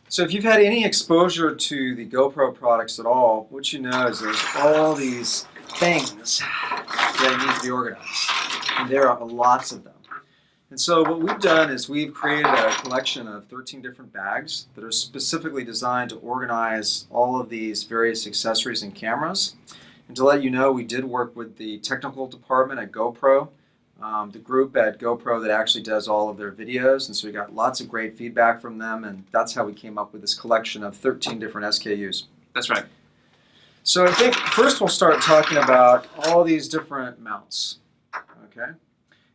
So if you've had any exposure to the GoPro products at all, what you know is there's all these things that need to be organized. And there are lots of them. And so what we've done is we've created a collection of 13 different bags that are specifically designed to organize all of these various accessories and cameras. And to let you know, we did work with the technical department at GoPro, the group at GoPro that actually does all of their videos, and so we got lots of great feedback from them, and that's how we came up with this collection of 13 different SKUs. That's right. So I think first we'll start talking about all these different mounts. Okay?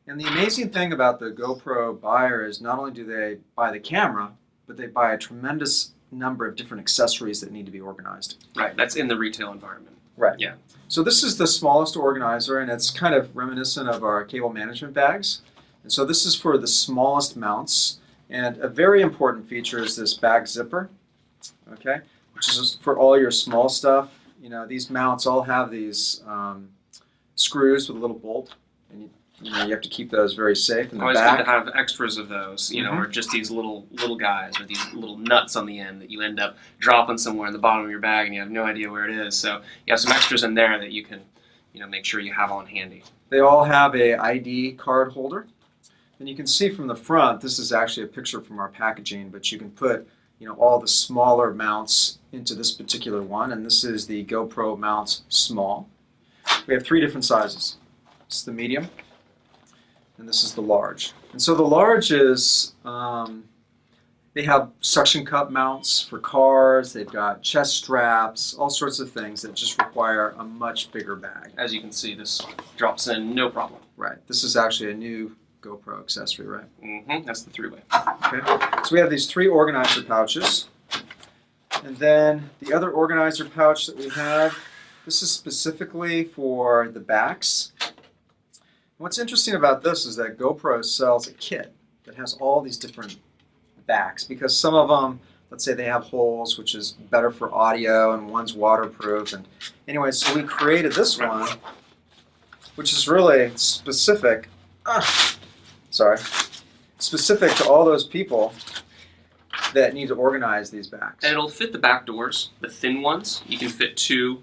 And the amazing thing about the GoPro buyer is not only do they buy the camera, but they buy a tremendous number of different accessories that need to be organized. Right, that's in the retail environment. Right. Yeah. So this is the smallest organizer, and it's kind of reminiscent of our cable management bags. And so this is for the smallest mounts. And a very important feature is this bag zipper, okay, which is for all your small stuff. You know, these mounts all have these screws with a little bolt, and you have to keep those very safe in the Always back. good to have extras of those, you know, or just these little guys or these little nuts on the end that you end up dropping somewhere in the bottom of your bag and you have no idea where it is. So you have some extras in there that you can, you know, make sure you have on handy. They all have a ID card holder. And you can see from the front, this is actually a picture from our packaging, but you can put, you know, all the smaller mounts into this particular one, and this is the GoPro Mounts Small. We have 3 different sizes. This is the medium, and this is the large. And so the large is, they have suction cup mounts for cars, they've got chest straps, all sorts of things that just require a much bigger bag. As you can see, this drops in no problem. Right, this is actually a new GoPro accessory, right? Mm-hmm. That's the 3-way. Okay, so we have these 3 organizer pouches. And then the other organizer pouch that we have, this is specifically for the backs. What's interesting about this is that GoPro sells a kit that has all these different backs, because some of them, let's say they have holes, which is better for audio, and one's waterproof. And anyway, so we created this one, which is really specific. Specific to all those people that need to organize these backs. And it'll fit the back doors, the thin ones. You can fit two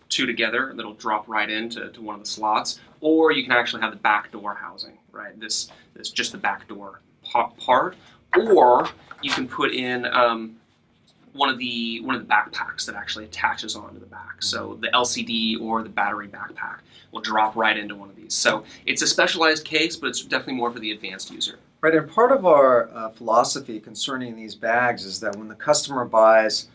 together that'll drop right into one of the slots, or you can actually have the back door housing, right? This just the back door part, or you can put in one of the backpacks that actually attaches onto the back. So the LCD or the battery backpack will drop right into one of these. So it's a specialized case, but it's definitely more for the advanced user. Right, and part of our philosophy concerning these bags is that when the customer buys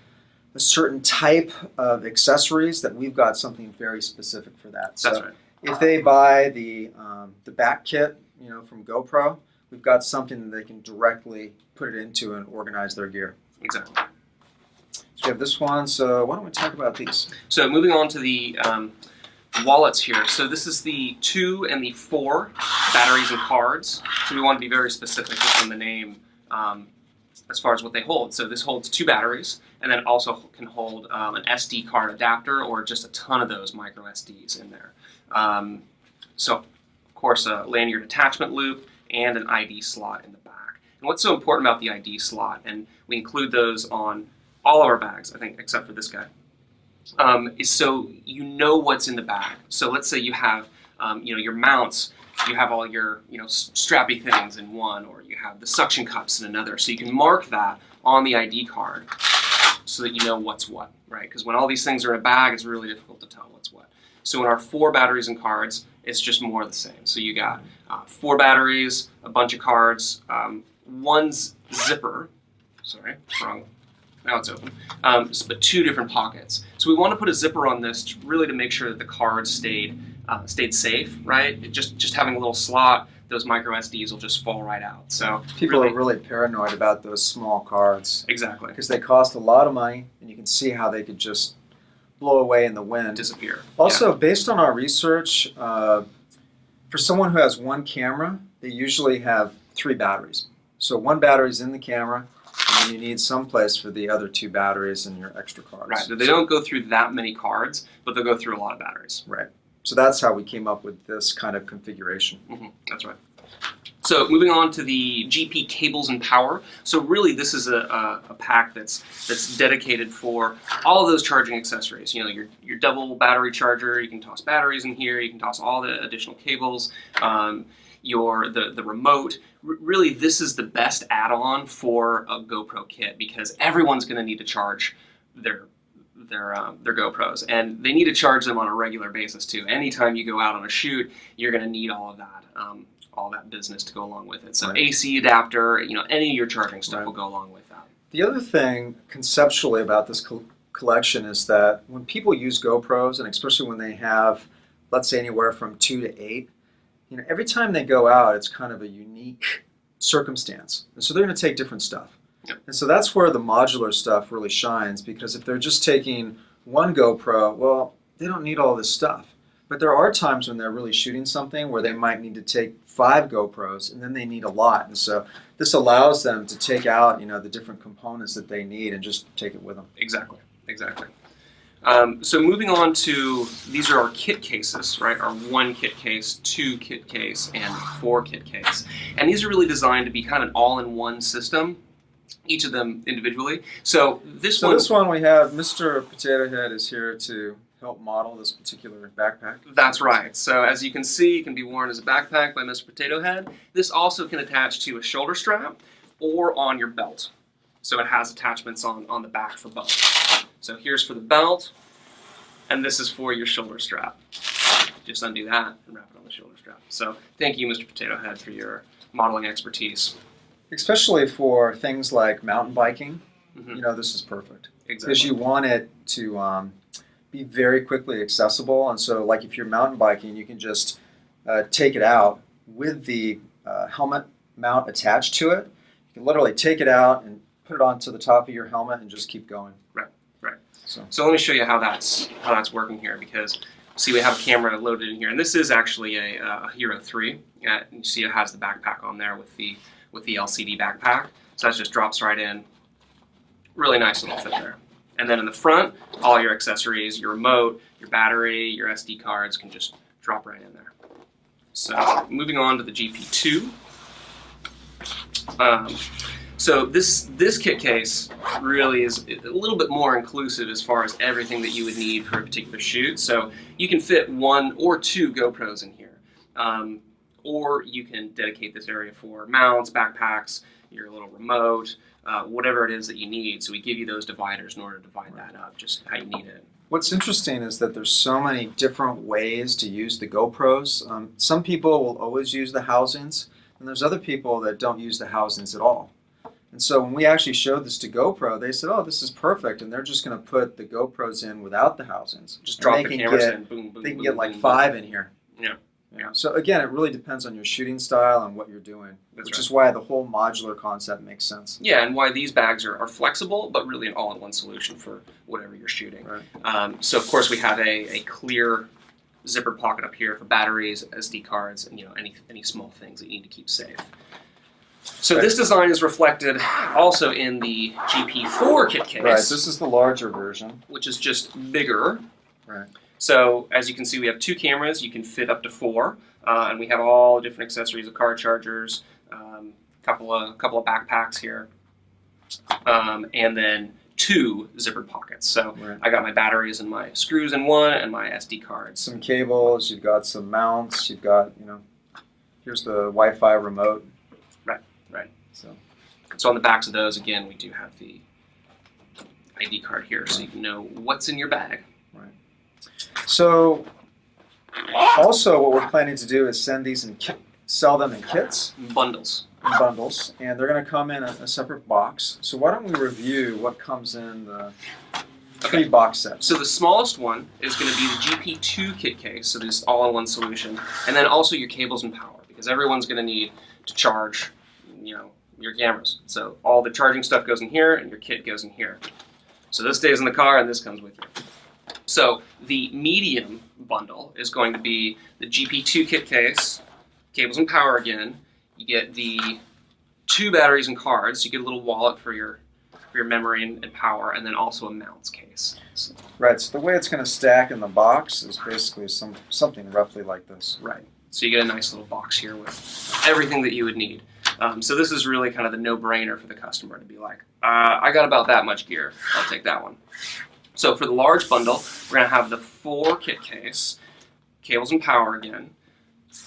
a certain type of accessories, that we've got something very specific for that. So that's right. If they buy the back kit, you know, from GoPro, we've got something that they can directly put it into and organize their gear. Exactly. So we have this one, so why don't we talk about these? So moving on to the wallets here. So this is the 2 and the 4 batteries and cards. So we want to be very specific within the name as far as what they hold. So this holds 2 batteries, and then it also can hold an SD card adapter or just a ton of those micro SDs in there. So of course a lanyard attachment loop and an ID slot in the back. And what's so important about the ID slot, and we include those on all of our bags, I think, except for this guy, is so you know what's in the bag. So let's say you have, you know, your mounts, you have all your, you know, strappy things in one, or you have the suction cups in another. So you can mark that on the ID card so that you know what's what, right? Because when all these things are in a bag, it's really difficult to tell what's what. So in our 4 batteries and cards, it's just more of the same. So you got 4 batteries, a bunch of cards, one's zipper, sorry, wrong. Now it's open, but 2 different pockets. So we want to put a zipper on this really to make sure that the cards stayed safe, right? Just having a little slot, those micro SDs will just fall right out. So people are really paranoid about those small cards. Exactly. Because they cost a lot of money, and you can see how they could just blow away in the wind. Disappear. Also, based on our research, for someone who has 1 camera, they usually have 3 batteries. So 1 battery is in the camera, and then you need some place for the other 2 batteries and your extra cards. Right, so they don't go through that many cards, but they'll go through a lot of batteries. Right. So that's how we came up with this kind of configuration. That's right. So moving on to the GP cables and power. So really this is a pack that's dedicated for all of those charging accessories. You know, your double battery charger, you can toss batteries in here, you can toss all the additional cables, the remote. Really this is the best add-on for a GoPro kit because everyone's going to need to charge their GoPros, and they need to charge them on a regular basis too. Anytime you go out on a shoot, you're going to need all of that business to go along with it. So right. AC adapter, you know, any of your charging stuff right. will go along with that. The other thing conceptually about this collection is that when people use GoPros, and especially when they have, let's say, anywhere from 2 to 8, you know, every time they go out, it's kind of a unique circumstance, and so they're going to take different stuff. Yep. And so that's where the modular stuff really shines, because if they're just taking one GoPro, well, they don't need all this stuff. But there are times when they're really shooting something where they might need to take 5 GoPros, and then they need a lot. And so this allows them to take out, you know, the different components that they need and just take it with them. Exactly. So moving on to, these are our kit cases, right? Our 1 kit case, 2 kit case, and 4 kit case. And these are really designed to be kind of an all-in-one system, each of them individually. So this one we have Mr. Potato Head is here to help model this particular backpack. That's right. So as you can see, it can be worn as a backpack by Mr. Potato Head. This also can attach to a shoulder strap or on your belt. So it has attachments on the back for both. So here's for the belt, and this is for your shoulder strap. Just undo that and wrap it on the shoulder strap. So thank you, Mr. Potato Head, for your modeling expertise. Especially for things like mountain biking, Mm-hmm. you know, this is perfect. Exactly. Because you want it to be very quickly accessible, and so like if you're mountain biking, you can just take it out with the helmet mount attached to it. You can literally take it out and put it onto the top of your helmet and just keep going. Right. So let me show you how that's working here, because see, we have a camera loaded in here, and this is actually a Hero 3. You see it has the backpack on there with the LCD backpack. So that just drops right in. Really nice little fit there. And then in the front, all your accessories, your remote, your battery, your SD cards can just drop right in there. So moving on to the GP2. So this kit case really is a little bit more inclusive as far as everything that you would need for a particular shoot. So you can fit 1 or 2 GoPros in here. Or you can dedicate this area for mounts, backpacks, your little remote, whatever it is that you need. So we give you those dividers in order to divide that up, just how you need it. what's interesting is that there's so many different ways to use the GoPros. Some people will always use the housings, and there's other people that don't use the housings at all. And so when we actually showed this to GoPro, they said, oh, this is perfect, and they're just going to put the GoPros in without the housings. Just drop the cameras in, boom, boom, They can boom, get like boom, 5 boom. in here. Yeah. Yeah. So again, it really depends on your shooting style and what you're doing, That's which right. is why the whole modular concept makes sense. Yeah, and why these bags are flexible, but really an all-in-one solution for whatever you're shooting. Right. So of course we have a clear zippered pocket up here for batteries, SD cards, and any small things that you need to keep safe. So this design is reflected also in the GP4 kit case. Right. This is the larger version. Which is just bigger. Right. So as you can see, we have 2 cameras. You can fit up to 4, and we have all different accessories: of car chargers, couple of backpacks here, and then 2 zippered pockets. So Right. I got my batteries and my screws in one, and my SD cards. Some cables. You've got some mounts. You've got, here's the Wi-Fi remote. Right. So So on the backs of those, again, we do have the ID card here, so you can know what's in your bag. So also what we're planning to do is send these sell them in kits, Bundles. in bundles, and they're going to come in a separate box. So why don't we review what comes in the 3 box sets? So the smallest one is going to be the GP2 kit case, so this all-in-one solution, and then also your cables and power, because everyone's going to need to charge, your cameras. So all the charging stuff goes in here, and your kit goes in here. So this stays in the car, and this comes with you. So the medium bundle is going to be the GP2 kit case, cables and power again. You get the 2 batteries and cards. You get a little wallet for your memory and power, and then also a mounts case. Right, so the way it's going to stack in the box is basically something roughly like this. Right. So you get a nice little box here with everything that you would need. So this is really kind of the no-brainer for the customer to be like, I got about that much gear, I'll take that one. So for the large bundle, we're going to have the 4 kit case, cables and power again,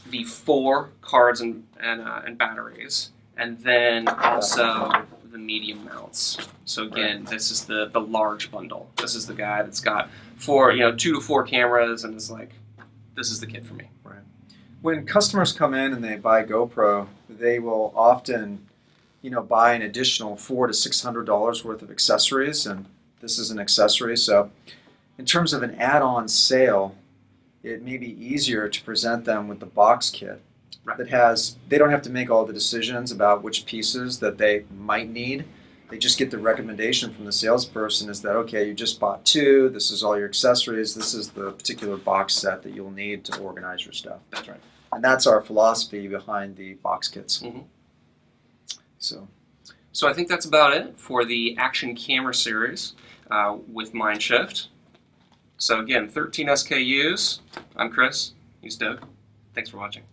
the 4 cards and batteries, and then also the medium mounts. So again, this is the large bundle. This is the guy that's got 2 to 4 cameras and is like, this is the kit for me. Right. When customers come in and they buy GoPro, they will often, buy an additional $400 to $600 worth of accessories, and this is an accessory. So, in terms of an add-on sale, it may be easier to present them with the box kit that has. They don't have to make all the decisions about which pieces that they might need. They just get the recommendation from the salesperson is that, okay, you just bought 2, this is all your accessories, this is the particular box set that you'll need to organize your stuff. That's right. And that's our philosophy behind the box kits. Mm-hmm. So I think that's about it for the Action Camera series with MindShift. So again, 13 SKUs. I'm Chris. He's Doug. Thanks for watching.